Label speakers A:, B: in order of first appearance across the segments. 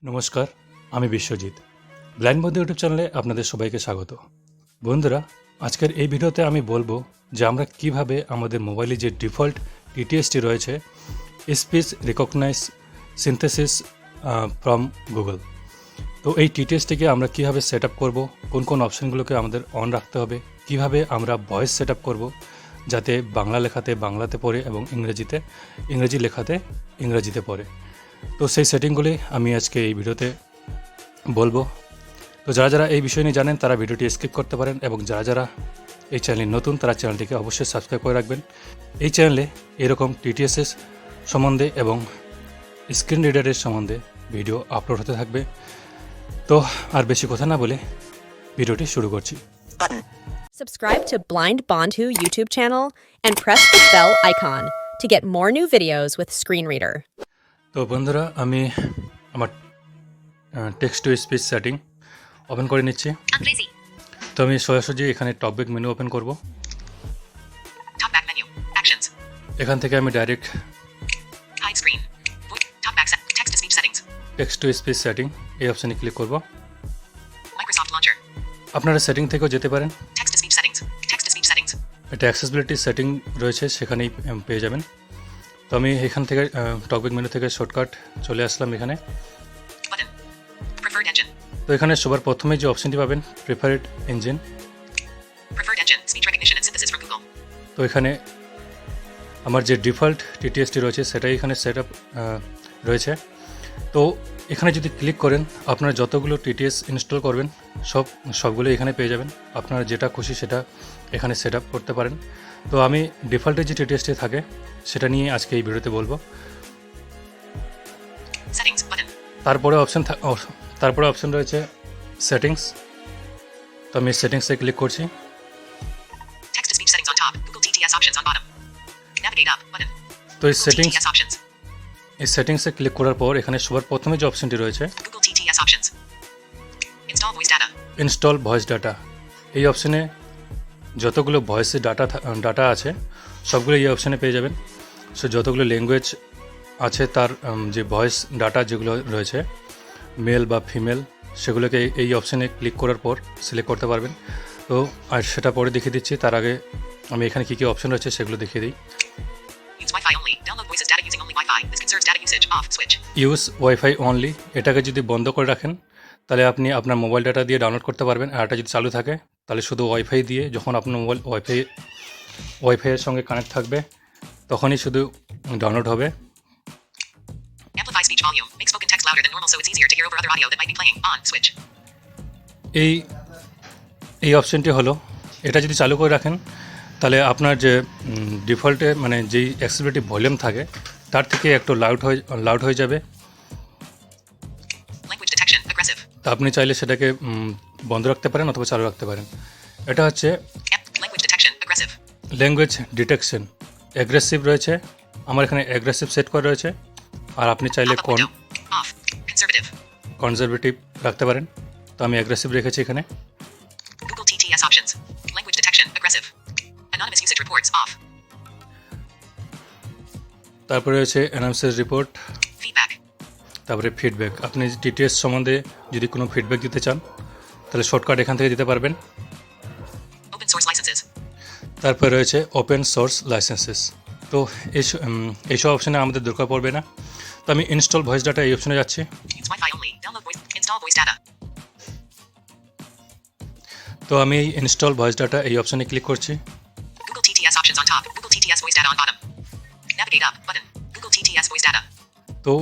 A: নমস্কার, আমি বিশ্বজিৎ। ব্লাইন্ড বন্ধু ইউটিউব চ্যানেলে আপনাদের সবাইকে স্বাগত। বন্ধুরা, আজকের এই ভিডিওতে আমি বলবো যে আমরা কিভাবে আমাদের মোবাইলে যে ডিফল্ট টিটিএসটি রয়েছে, speech recognize synthesis from Google, তো এই টিটিএসটিকে আমরা কিভাবে সেট আপ করবো, কোন কোন অপশানগুলোকে আমাদের অন রাখতে হবে, কিভাবে আমরা ভয়েস সেট আপ করবো যাতে বাংলা লেখাতে বাংলাতে পড়ে এবং ইংরেজি লেখাতে ইংরেজিতে পড়ে। তো সেই সেটিংগুলি আমি আজকে এই ভিডিওতে বলবো। তো যারা যারা এই বিষয় নিয়ে জানেন তারা ভিডিওটি স্কিপ করতে পারেন, এবং যারা যারা এই চ্যানেলে নতুন তারা চ্যানেলটিকে অবশ্যই সাবস্ক্রাইব করে রাখবেন। এই চ্যানেলে এরকম টিটিএসএস সম্বন্ধে এবং স্ক্রিন রিডারের সম্বন্ধে ভিডিও আপলোড হতে থাকবে। তো আর বেশি কথা না বলে ভিডিওটি শুরু করছি।
B: Subscribe to Blind Bondhu YouTube channel and press the bell icon to get more new videos with Screen Reader.
A: তো বন্ধুরা, আমি আমার text to speech setting open করে নিচ্ছি। তো আমি সোজাসুজি এখানে টকব্যাক মেনু ওপেন করব।
C: Talkback menu. Actions.
A: এখান থেকে আমি direct
C: Hide screen. Talkback set. Text to speech settings.
A: Text to speech setting এই অপশানে ক্লিক করব।
C: Microsoft Launcher.
A: আপনারা সেটিং থেকেও যেতে পারেন।
C: Text to speech settings. Text to speech settings.
A: এটা অ্যাক্সেসিবিলিটি সেটিং রয়েছে, সেখানেই পেয়ে যাবেন। তো আমি এখান থেকে টকব্যাক মেনু থেকে শর্টকাট চলে আসলাম এখানে।
C: Button. Preferred engine.
A: তো এখানে সবার প্রথমে যে অপশানটি পাবেন preferred engine.
C: Preferred engine. Speech recognition and synthesis from Google.
A: তো এখানে আমার যে ডিফল্ট টিটিএসটি রয়েছে সেটাই এখানে সেট আপ রয়েছে। তো এখানে যদি ক্লিক করেন আপনারা যতগুলো টিটিএস ইনস্টল করবেন সবগুলো এখানে পেয়ে যাবেন। আপনারা যেটা খুশি সেটা এখানে সেট আপ করতে পারেন। তো আমি ডিফল্টে যে টিটিএসটি থাকে সেটা নিয়ে আজকে এই ভিডিওতে বলবো।
C: Settings. Button.
A: তারপরে অপশন রয়েছে সেটিংস। তো আমি সেটিংসে ক্লিক করছি।
C: Text to speech settings on top. Google TTS options on bottom. Navigate up. Button.
A: তো এই
C: TTS options.
A: সেটিংসে ক্লিক করার পর এখানে সবার প্রথমে যে অপশনটি রয়েছে
C: Google TTS options. Install voice data.
A: Install voice data, এই অপশানে যতগুলো ভয়েসের ডাটা আছে সবগুলো এই অপশানে পেয়ে যাবেন। সো যতগুলো ল্যাঙ্গুয়েজ আছে তার যে ভয়েস ডাটা যেগুলো রয়েছে মেল বা ফিমেল, সেগুলোকে এই অপশানে ক্লিক করার পর সিলেক্ট করতে পারবেন। তো আর সেটা পরে দেখিয়ে দিচ্ছি, তার আগে আমি এখানে কী কী অপশান রয়েছে সেগুলো দেখিয়ে দিই।
C: Use Wi-Fi only. Download voices data using only Wi-Fi. This conserves data usage. Off. Switch.
A: Use wifi only, এটাকে যদি বন্ধ করে রাখেন তাহলে আপনি আপনার মোবাইল ডাটা দিয়ে ডাউনলোড করতে পারবেন। আর এটা যদি চালু থাকে তাহলে শুধু ওয়াইফাই দিয়ে, যখন আপনার মোবাইল ওয়াইফাইয়ের সঙ্গে কানেক্ট থাকবে তখনই শুধু ডাউনলোড হবে।
C: Amplify speech volume. Make spoken text louder than normal so it's easier to hear over other audio that might be playing. On. Switch.
A: এই অপশানটি হলো, এটা যদি চালু করে রাখেন তাহলে আপনার যে ডিফল্টে মানে যেই অ্যাক্সেসিবিলিটি ভলিউম থাকে তার থেকে একটু লাউড হয়ে যাবে।
C: Language detection. Aggressive.
A: তা আপনি চাইলে সেটাকে বন্ধ রাখতে পারেন অথবা চালু রাখতে পারেন। এটা হচ্ছে
C: Language detection. Aggressive.
A: Language detection. Aggressive রয়েছে, আমার এখানে অ্যাগ্রেসিভ সেট করা রয়েছে, আর আপনি চাইলে
C: Pop-up window. Off. Conservative.
A: Conservative রাখতে পারেন। তো আমি অ্যাগ্রেসিভ রেখেছি এখানে।
C: Google TTS options. Language detection. Aggressive. Anonymous usage reports. Off.
A: তারপরে রয়েছে অ্যানাউন্সেস রিপোর্ট,
C: Feedback.
A: তারপরে ফিডব্যাক। আপনি টিটিএস সম্বন্ধে যদি কোনো ফিডব্যাক দিতে চান তাহলে শর্টকাট এখান থেকে দিতে পারবেন।
C: Open source licenses.
A: তারপরে রয়েছে ওপেন সোর্স লাইসেন্সেস। তো এইসব অপশানে আমাদের দরকার পড়বে না। তো আমি ইনস্টল ভয়েস ডাটা এই অপশানে যাচ্ছি।
C: Use Wi-Fi only. Download voice. Install voice data.
A: তো আমি এই ইনস্টল ভয়েস ডাটা এই অপশানে ক্লিক করছি।
C: Google TTS options on top. Google TTS voice data on bottom. Navigate up. Button. Google TTS voice data.
A: তো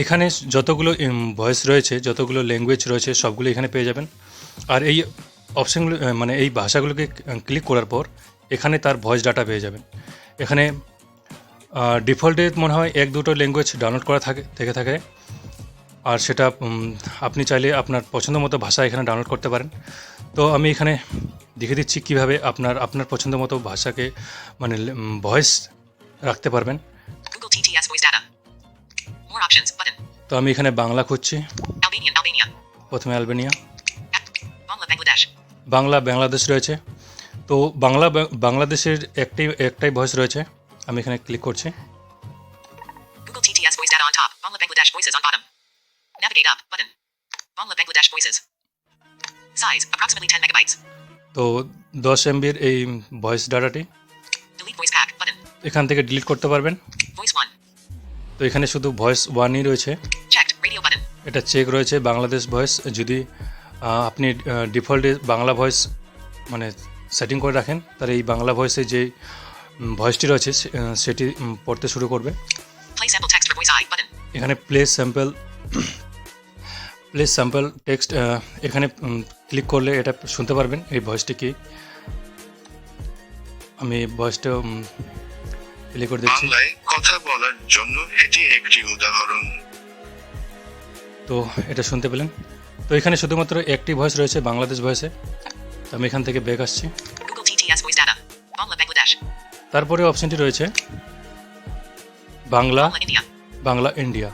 A: এখানে যতগুলো ভয়েস রয়েছে, যতগুলো ল্যাঙ্গুয়েজ রয়েছে সবগুলো এখানে পেয়ে যাবেন। আর এই অপশানগুলো মানে এই ভাষাগুলোকে ক্লিক করার পর এখানে তার ভয়েস ডাটা পেয়ে যাবেন। এখানে ডিফল্টে মনে হয় 1-2টো ল্যাঙ্গুয়েজ ডাউনলোড করা থাকে, আর সেটা আপনি চাইলে আপনার পছন্দ মতো ভাষা এখানে ডাউনলোড করতে পারেন। তো আমি এখানে দেখে দিচ্ছি কীভাবে আপনার পছন্দ মতো ভাষাকে মানে ভয়েস রাখতে পারবেন।
C: Google TTS voice data. More options. Button.
A: তো আমি এখানে বাংলা খুঁজছি।
C: Albania.
A: প্রথমে আলবেনিয়া।
C: Bangla Bangladesh.
A: বাংলাদেশ রয়েছে। তো বাংলাদেশের একটাই ভয়েস রয়েছে, আমি এখানে ক্লিক করছি।
C: Google TTS voice data on top. Bangla Bangladesh voices on bottom. Navigate Navigate up button. Bangla Bangladesh voices. Size approximately 10 megabytes.
A: তো 10 এমবির এই voice ডাটাটি
C: Delete voice pack button.
A: এখান থেকে ডিলিট করতে পারবেন।
C: Voice 1.
A: তো এখানে শুধু ভয়েস 1ই রয়েছে,
C: Checked. Radio button.
A: এটা চেক রয়েছে বাংলাদেশ ভয়েস। যদি আপনি ডিফল্টে বাংলা ভয়েস মানে সেটিং করে রাখেন, তাহলে এই বাংলা ভয়েসে যে ভয়েসটি রয়েছে সেটি পড়তে শুরু করবে।
C: Play sample text for voice I button.
A: এখানে প্লে স্যাম্পল টেক্সট এখানে ক্লিক করলে এটা শুনতে পারবেন এই ভয়েসটি কি। আমি ভয়েসটা প্লে করে দিচ্ছি।
D: বাংলায় কথা বলার জন্য এটি একটি উদাহরণ।
A: তো এটা শুনতে পেলেন। তো এখানে শুধুমাত্র একটি ভয়েস রয়েছে বাংলাদেশ ভয়েসে। তো আমি এখান থেকে ব্যাক আসছি।
C: Google TTS voice data. Bangla Bangladesh.
A: তারপরে অপশনটি রয়েছে Bangla
C: Bangla India.
A: Bangla India.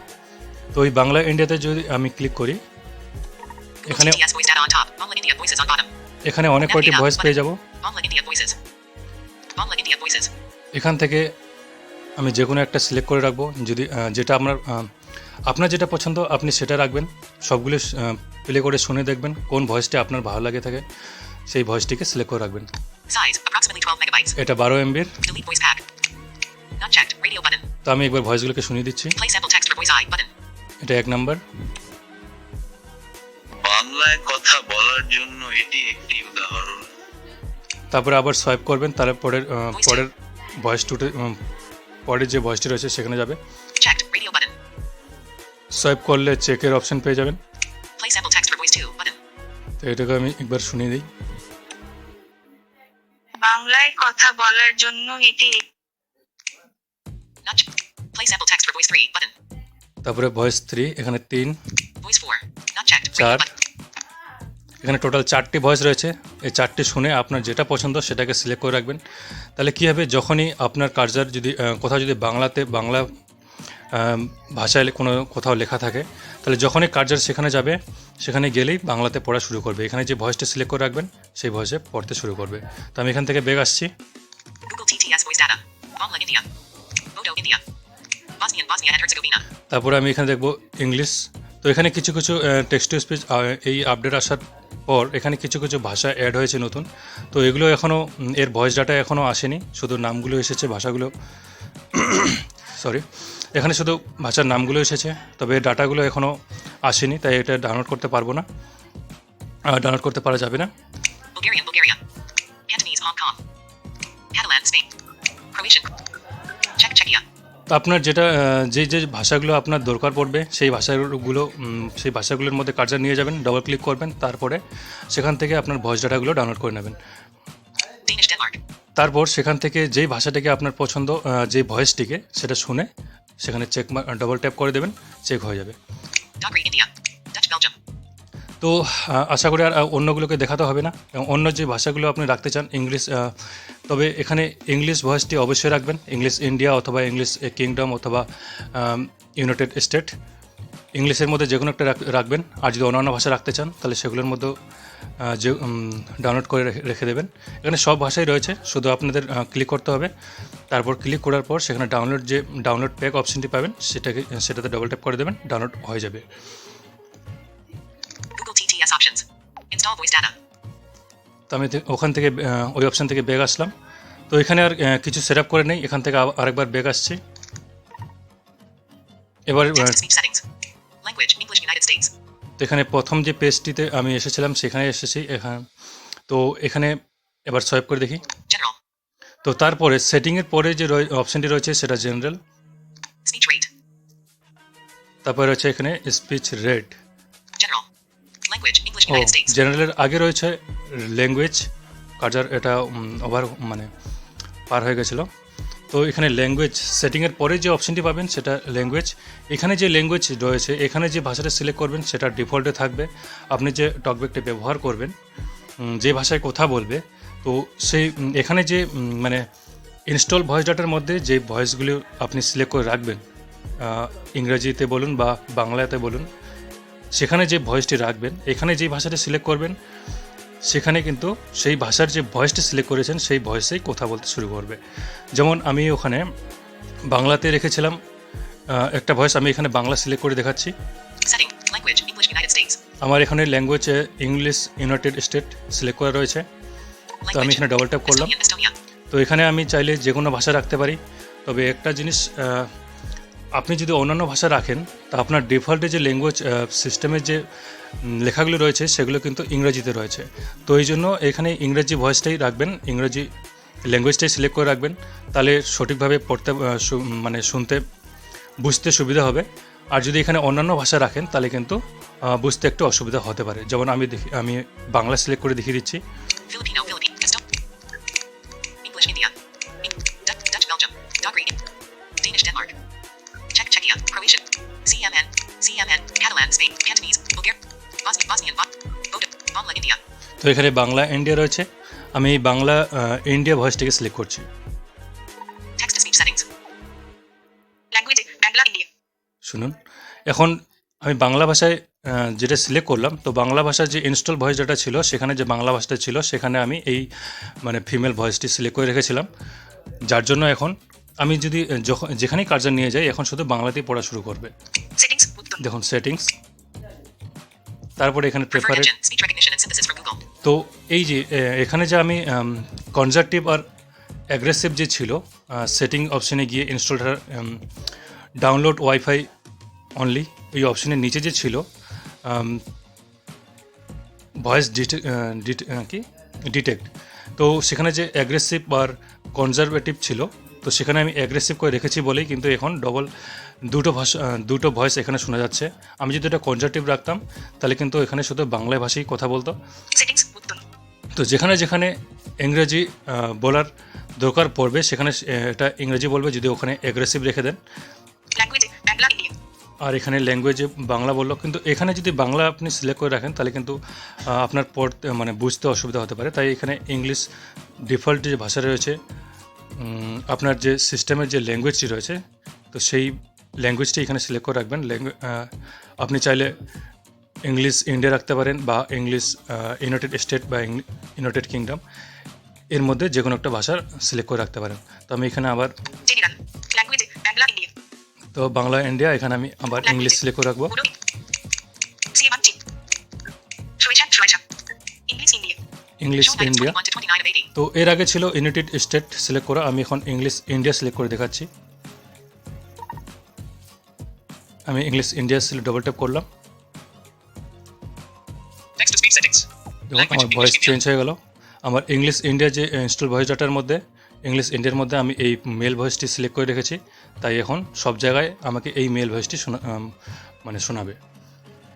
A: তো এই বাংলা ইন্ডিয়াতে যদি আমি ক্লিক করি,
C: Google
A: এখানে
C: TTS voice data on top. Bangla India voices on bottom.
A: এখানে অনেক কয়টি ভয়েস পেয়ে যাব।
C: Bangla India voices. Bangla India voices.
A: এখান থেকে আমি যে কোনো একটা সিলেক্ট করে রাখবো। যদি যেটা আপনার যেটা পছন্দ আপনি সেটা রাখবেন। সবগুলো প্লে করে শুনে দেখবেন কোন ভয়েসটি আপনার ভালো লাগে থাকে, সেই ভয়েসটিকে সিলেক্ট করে রাখবেন।
C: Size approximately 12 megabytes.
A: এটা 12 এমবির।
C: Delete voice pack. Not checked. Radio button.
A: তো আমি একবার ভয়েসগুলোকে শুনিয়ে দিচ্ছি।
C: Play sample text for voice I button.
A: এটা 1 নাম্বার।
D: বাংলায় কথা বলার জন্য এটি একটি উদাহরণ।
A: তারপরে আবার সোয়াইপ করবেন, পরের ভয়েস টুতে পরের যে ভয়েসটি রয়েছে সেখানে যাবে।
C: Checked. Radio button.
A: সোয়াইপ করলে চেকের অপশন পেয়ে যাবেন।
C: Play sample text for voice 2 button.
A: তো এটাকে আমি একবার শুনিয়ে দিই।
E: বাংলায় কথা বলার জন্য এটি
C: Not play sample text for voice 3 button.
A: তারপরে ভয়েস 3 এখানে 3
C: Voice 4. Not checked. Radio
A: 4
C: button.
A: এখানে টোটাল 4টি ভয়েস রয়েছে। এই 4টি শুনে আপনার যেটা পছন্দ সেটাকে সিলেক্ট করে রাখবেন। তাহলে কী হবে, যখনই আপনার কার্সার যদি কোথাও যদি বাংলা ভাষায় কোনো কোথাও লেখা থাকে, তাহলে যখনই কার্সার সেখানে যাবে, সেখানে গেলেই বাংলাতে পড়া শুরু করবে। এখানে যে ভয়েসটা সিলেক্ট করে রাখবেন সেই ভয়েসে পড়তে শুরু করবে। তো আমি এখান থেকে বেগ আসছি।
C: Google TTS voice data. Bangla India. Bodo India. Bosnia and Herzegovina.
A: তারপরে আমি এখানে দেখব ইংলিশ। তো এখানে কিছু টেক্সট টু স্পিচ এই আপডেট আসার পর এখানে কিছু ভাষা অ্যাড হয়েছে নতুন। তো এগুলো এখনও এর ভয়েস ডাটা এখনও আসেনি, শুধু নামগুলো এসেছে, ভাষাগুলো এখানে শুধু ভাষার নামগুলো এসেছে, তবে এর ডাটাগুলো এখনও আসেনি, তাই এটা ডাউনলোড করতে পারবো না, ডাউনলোড করতে পারা যাবে না।
C: Bulgarian, Bulgaria. Cantonese, Hong Kong. Catalan, Spain. Croatian. Czechia.
A: তো আপনার যেটা যে ভাষাগুলো আপনার দরকার পড়বে সেই ভাষাগুলোর মধ্যে কার্সার নিয়ে যাবেন, ডবল ক্লিক করবেন, তারপরে সেখান থেকে আপনার ভয়েস ডাটাগুলো ডাউনলোড করে নেবেন।
C: Danish, Denmark.
A: তারপর সেখান থেকে যেই ভাষাটাকে আপনার পছন্দ, যে ভয়েসটিকে সেটা শুনে সেখানে ডবল ট্যাপ করে দেবেন, চেক হয়ে যাবে।
C: Dogri, India. Dutch, Belgium.
A: তো আশা করি আর অন্যগুলোকে দেখাতে হবে না। এবং অন্য যে ভাষাগুলো আপনি রাখতে চান ইংলিশ, তবে এখানে ইংলিশ ভয়েসটি অবশ্যই রাখবেন। ইংলিশ ইন্ডিয়া অথবা ইংলিশ কিংডম অথবা ইউনাইটেড স্টেট, ইংলিশের মধ্যে যে কোনো একটা রাখবেন। আর যদি অন্যান্য ভাষা রাখতে চান তাহলে সেগুলোর মধ্যেও যে ডাউনলোড করে রেখে দেবেন। এখানে সব ভাষাই রয়েছে, শুধু আপনাদের ক্লিক করতে হবে। তারপর ক্লিক করার পর সেখানে ডাউনলোড প্যাক অপশনটি পাবেন, সেটাতে ডবল ট্যাপ করে দেবেন, ডাউনলোড হয়ে যাবে।
C: Google TTS options. Install voice data.
A: তো আমি ওখান থেকে ওই অপশান থেকে ব্যাক আসলাম। তো এখানে আর কিছু সেট আপ করে নেই, এখান থেকে আরেকবার ব্যাক আসছি। এবার
C: Text to speech settings. Language, English, United States.
A: তো এখানে প্রথম যে পেজটিতে আমি এসেছিলাম সেখানে এসেছি। তো এখানে এবার সোয়াইপ করে দেখি।
C: General.
A: তো তারপরে সেটিংয়ের পরে যে অপশানটি রয়েছে সেটা জেনারেল।
C: Speech rate.
A: তারপরে রয়েছে এখানে speech rate.
C: General. Language, English, United States.
A: জেনারেলের আগে রয়েছে ল্যাঙ্গুয়েজ। কার্সার এটা পার হয়ে গেছিলো। তো এখানে ল্যাঙ্গুয়েজ সেটিংয়ের পরে যে অপশানটি পাবেন সেটা ল্যাঙ্গুয়েজ। এখানে যে ল্যাঙ্গুয়েজ রয়েছে, এখানে যে ভাষাটা সিলেক্ট করবেন সেটা ডিফল্টে থাকবে। আপনি যে টকব্যাকটা ব্যবহার করবেন, যে ভাষায় কথা বলবে, তো সেই এখানে যে ইনস্টল ভয়েস ডাটার মধ্যে যে ভয়েসগুলো আপনি সিলেক্ট করে রাখবেন, ইংরেজিতে বলুন বা বাংলাতে বলুন, সেখানে যে ভয়েসটি রাখবেন, এখানে যে ভাষাটা সিলেক্ট করবেন সেখানে কিন্তু সেই ভাষার যে ভয়েসটি সিলেক্ট করেছেন সেই ভয়েসেই কথা বলতে শুরু করবে। যেমন আমি ওখানে বাংলাতে রেখেছিলাম একটা ভয়েস, আমি এখানে বাংলা সিলেক্ট করে দেখাচ্ছি।
C: Language, English, United States.
A: আমার এখানে language English United state select করা রয়েছে। তো আমি এখানে ডবল ট্যাপ করলাম।
C: Estonian, Estonia.
A: তো এখানে আমি চাইলে যে কোনো ভাষা রাখতে পারি, তবে একটা জিনিস আপনি যদি অন্যান্য ভাষা রাখেন তা আপনার ডিফল্টে যে ল্যাঙ্গুয়েজ সিস্টেমের যে লেখাগুলো রয়েছে সেগুলো কিন্তু ইংরেজিতে রয়েছে। তো এই জন্য এখানে ইংরেজি ভয়েসটাই রাখবেন, ইংরেজি ল্যাঙ্গুয়েজটাই সিলেক্ট করে রাখবেন, তাহলে সঠিকভাবে পড়তে মানে শুনতে বুঝতে সুবিধা হবে। আর যদি এখানে অন্যান্য ভাষা রাখেন তাহলে কিন্তু বুঝতে একটু অসুবিধা হতে পারে। যেমন আমি বাংলা সিলেক্ট করে দেখিয়ে দিচ্ছি।
C: Filipino, Philippine, English, India. Dutch, Belgium. Dogri, Danish, Denmark. Czechia, Croatian. CMN, Catalan, Spain, Cantonese, Bosnian, Bangla, India.
A: তো এখানে বাংলা ইন্ডিয়া রয়েছে, আমি এই বাংলা ইন্ডিয়া ভয়েসটিকে সিলেক্ট করছি।
C: Text to speech settings. Language, Bangla, India.
A: শুনুন, এখন আমি বাংলা ভাষায় যেটা সিলেক্ট করলাম, তো বাংলা ভাষার যে ইনস্টল ভয়েস যেটা ছিল সেখানে যে বাংলা ভাষাটা ছিল সেখানে আমি এই মানে ফিমেল ভয়েসটি সিলেক্ট করে রেখেছিলাম, যার জন্য এখন আমি যদি যেখানেই কার্যা নিয়ে যাই এখন শুধু বাংলাতেই পড়া শুরু করবে।
C: Settings,
A: দেখুন সেটিংস, তারপরে এখানে
C: preferred
A: preferred.
C: engine, speech recognition and synthesis for Google.
A: তো এই যে এখানে যে আমি কনজারটিভ আর অ্যাগ্রেসিভ যে ছিল সেটিং অপশনে গিয়ে ইনস্টলটা ডাউনলোড ওয়াইফাই অনলি এই অপশনের নিচে যে ছিল ভয়েস ডিটেক্ট, তো সেখানে যে অ্যাগ্রেসিভ আর কনজারভেটিভ ছিল, তো সেখানে আমি অ্যাগ্রেসিভ করে রেখেছি বলেই কিন্তু এখন দুটো ভয়েস এখানে শোনা যাচ্ছে। আমি যদি এটা কনজারটিভ রাখতাম তাহলে কিন্তু এখানে শুধু বাংলায় ভাষায় কথা বলতো।
C: Settings,
A: তো যেখানে যেখানে ইংরেজি বলার দরকার পড়বে সেখানে এটা ইংরেজি বলবে যদি ওখানে অ্যাগ্রেসিভ রেখে দেন।
C: language, Bangla, India.
A: আর এখানে ল্যাঙ্গুয়েজে বাংলা বললো, কিন্তু এখানে যদি বাংলা আপনি সিলেক্ট করে রাখেন তাহলে কিন্তু আপনার পড়তে মানে বুঝতে অসুবিধা হতে পারে। তাই এখানে ইংলিশ ডিফল্ট যে ভাষা রয়েছে আপনার যে সিস্টেমের যে ল্যাঙ্গুয়েজটি রয়েছে তো সেই ল্যাঙ্গুয়েজটি এখানে সিলেক্ট করে রাখবেন। আপনি চাইলে ইংলিশ ইন্ডিয়া রাখতে পারেন বা ইংলিশ ইউনাইটেড স্টেট বা ইউনাইটেড কিংডম, এর মধ্যে যে কোনো একটা ভাষার সিলেক্ট করে রাখতে পারেন। তো আমি এখানে আবার
C: General, language, Bangla, India.
A: তো বাংলা ইন্ডিয়া, এখানে আমি আবার ইংলিশ সিলেক্ট করে রাখবো।
C: Udo, Siamanchi. Croatia. English, India.
A: English
C: Show times
A: India.
C: 21 to 29 of 80.
A: তো এর আগে ছিল ইউনাইটেড স্টেট সিলেক্ট করা, আমি এখন ইংলিশ ইন্ডিয়া সিলেক্ট করে দেখাচ্ছি। আমি ইংলিশ ইন্ডিয়া ডবল ট্যাপ করলাম,
C: Text to speech settings.
A: দেখুন আমার ভয়েস চেঞ্জ হয়ে গেল। আমার ইংলিশ ইন্ডিয়া যে ইনস্টল ভয়েস ডাটার মধ্যে ইংলিশ ইন্ডিয়ার মধ্যে আমি এই মেল ভয়েসটি সিলেক্ট করে রেখেছি, তাই এখন সব জায়গায় আমাকে এই মেল ভয়েসটি শোনাবে।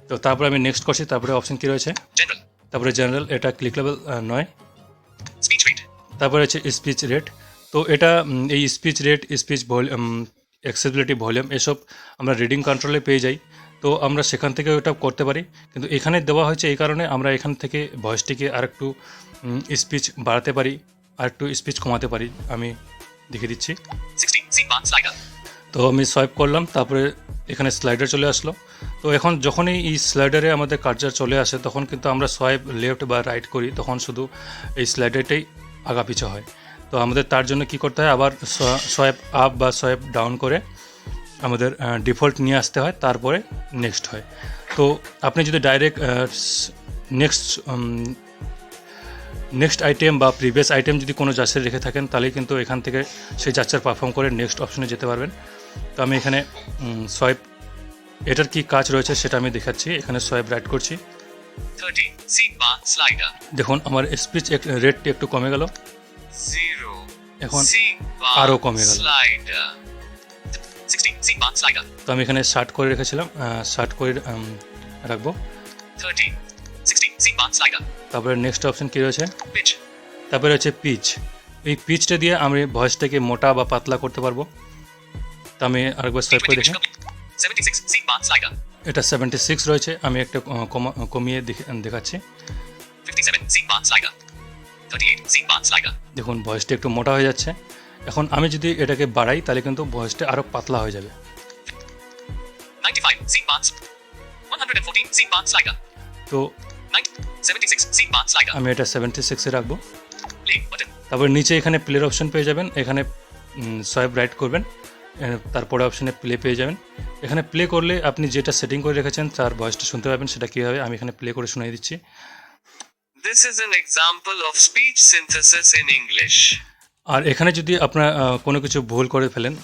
A: তো তারপরে আমি নেক্সট করছি, তারপরে অপশন কী রয়েছে,
C: General.
A: তারপরে জেনারেল, এটা ক্লিকেবল নয়।
C: Speech rate.
A: তারপরে হচ্ছে স্পিচ রেট, তো এটা এই speech rate, speech accessibility, volume এসব আমরা রিডিং কন্ট্রোলে পেয়ে যাই, তো আমরা সেখান থেকে ওটা করতে পারি। কিন্তু এখানে দেওয়া হয়েছে এই কারণে আমরা এখান থেকে ভয়েসটিকে আরেকটু স্পিচ বাড়াতে পারি, আরেকটু স্পিচ কমাতে পারি। আমি দেখিয়ে দিচ্ছি।
C: 16. Scene bar slider.
A: তো আমি সোয়াইপ করলাম, তারপরে এখানে স্লাইডার চলে আসলো। তো এখন যখনই এই স্লাইডারে আমাদের কার্সার চলে আসে তখন কিন্তু আমরা সোয়াইপ লেফট বা রাইট করি, তখন শুধু এই স্লাইডারটাই আগা পিছু হয়। তো আমাদের তার জন্য কি করতে হয়, আবার সোয়াইপ আপ বা সোয়াইপ ডাউন করে আমাদের ডিফল্ট নিয়ে আসতে হয়, তারপরে নেক্সট হয়। তো আপনি যদি ডাইরেক্ট নেক্সট আইটেম বা প্রিভিয়াস আইটেম যদি কোনো যাচাই রেখে থাকেন তাহলে কিন্তু এখান থেকে সেই যাচার পারফর্ম করে নেক্সট অপশনে যেতে পারবেন। তো আমি এখানে সোয়াইপ, এটার কি কাজ রয়েছে সেটা আমি দেখাচ্ছি। এখানে সোয়াইপ রাইট করছি,
C: 13. Scene bar slider.
A: দেখুন আমার স্পিচ রেটটি একটু কমে গেল,
C: 0.
A: এখন
C: Scene bar
A: আরও কমে গেল।
C: slider. 16. Scene bar slider.
A: তো আমি এখানে শার্ট করে রেখেছিলাম, শার্ট করে রাখবো।
C: 13. 16. Scene bar slider.
A: তারপরে নেক্সট অপশন কী রয়েছে,
C: Pitch.
A: তারপরে হচ্ছে পিচ। এই পিচটা দিয়ে আমি ভয়েসটাকে মোটা বা পাতলা করতে পারবো। তো আমি আরেকবার সোয়াইপ করে দেখি,
C: 76. Scene bar slider.
A: এটা 76 রয়েছে, আমি একটা কমিয়ে দেখাচ্ছি।
C: 57. Scene bar slider. 38. Scene bar slider.
A: দেখুন ভয়েসটা একটু মোটা হয়ে যাচ্ছে। এখন আমি যদি এটাকে বাড়াই তাহলে কিন্তু ভয়েসটা আরও পাতলা হয়ে যাবে।
C: 95. Scene bar. 114. Scene bar slider.
A: তো
C: 76. Scene bar slider.
A: আমি এটা 76-এ রাখবো।
C: Play button.
A: তারপর নিচে এখানে প্লের অপশন পেয়ে যাবেন, এখানে সোয়াইপ রাইট করবেন, তারপরে অপশনে প্লে পেয়ে যাবেন। এখানে প্লে করলে আপনি যেটা সেটিং করে রেখেছেন তার ভয়েসটা শুনতে পাবেন। সেটা কীভাবে আমি এখানে প্লে করে শুনিয়ে দিচ্ছি।
D: This is an example of speech synthesis in English.
A: আর এখানে যদি আপনার কোনো কিছু ভুল করে ফেলেন,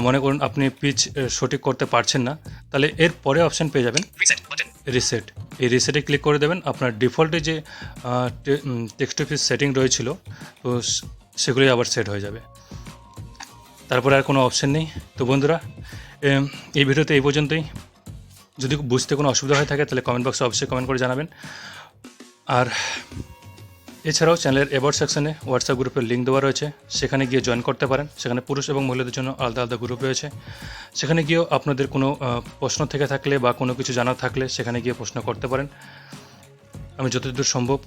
A: মনে করুন আপনি পিচ সঠিক করতে পারছেন না, তাহলে এর পরে অপশান পেয়ে যাবেন
C: Reset button.
A: রিসেট। এই রিসেটে ক্লিক করে দেবেন। আপনার ডিফল্টে যে টেক্সট টু স্পিচ সেটিং রয়েছিল, তো সেগুলোই আবার সেট হয়ে যাবে। তারপরে আর কোনো অপশান নেই। তো বন্ধুরা, এই ভিডিওতে এই পর্যন্তই। যদি বুঝতে কোনো অসুবিধা হয়ে থাকে তাহলে কমেন্ট বক্সে অবশ্যই কমেন্ট করে জানাবেন। আর এছাড়াও চ্যানেলের অ্যাবাউট সেকশনে হোয়াটসঅ্যাপ গ্রুপের লিঙ্ক দেওয়া রয়েছে, সেখানে গিয়ে জয়েন করতে পারেন। সেখানে পুরুষ এবং মহিলাদের জন্য আলাদা আলাদা গ্রুপ রয়েছে। সেখানে গিয়েও আপনাদের কোনো প্রশ্ন থেকে থাকলে বা কোনো কিছু জানার থাকলে সেখানে গিয়ে প্রশ্ন করতে পারেন। আমি যতদূর সম্ভব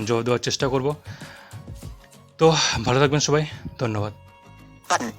A: জবাব দেওয়ার চেষ্টা করব। তো ভালো থাকবেন সবাই, ধন্যবাদ।
C: Button.